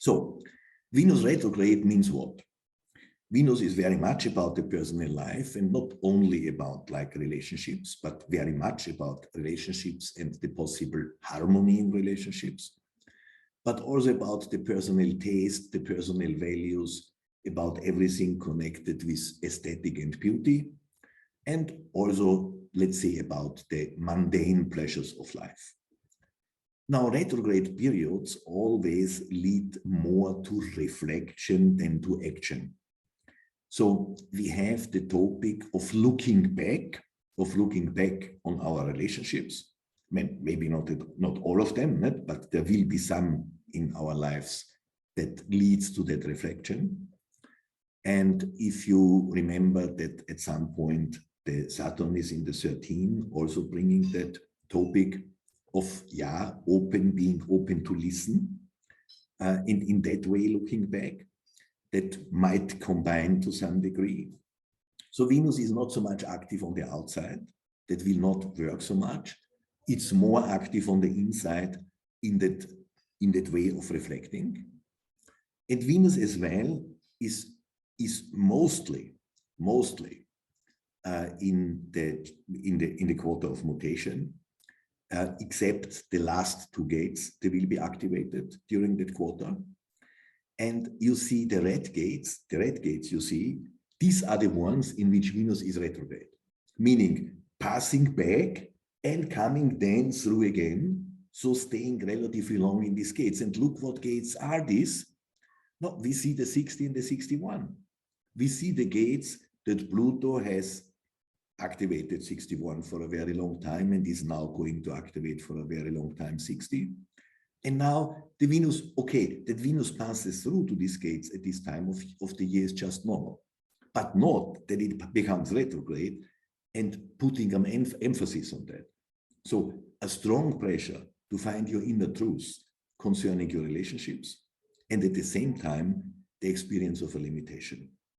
So Venus retrograde means what? Venus is very much about the personal life, and not only about like relationships, but very much about relationships and the possible harmony in relationships, but also about the personal taste, the personal values, about everything connected with aesthetic and beauty, and also, let's say, about the mundane pleasures of life. Now, retrograde periods always lead more to reflection than to action. So we have the topic of looking back on our relationships. Maybe not all of them, but there will be some in our lives that leads to that reflection. And if you remember that at some point the Saturn is in the 13, also bringing that topic of being open to listen, and in that way looking back, that might combine to some degree. So Venus is not so much active on the outside, that will not work so much. It's more active on the inside in that way of reflecting. And Venus as well is mostly in the quarter of mutation, except the last two gates, they will be activated during that quarter. And you see the red gates you see, these are the ones in which Venus is retrograde, meaning passing back and coming then through again, so staying relatively long in these gates. And look what gates are these. No, we see the 60 and the 61. We see the gates that Pluto has activated 61 for a very long time and is now going to activate for a very long time 60. And now the Venus, that Venus passes through to these gates at this time of the year is just normal, but not that it becomes retrograde and putting an emphasis on that. So a strong pressure to find your inner truth concerning your relationships, and at the same time, the experience of a limitation.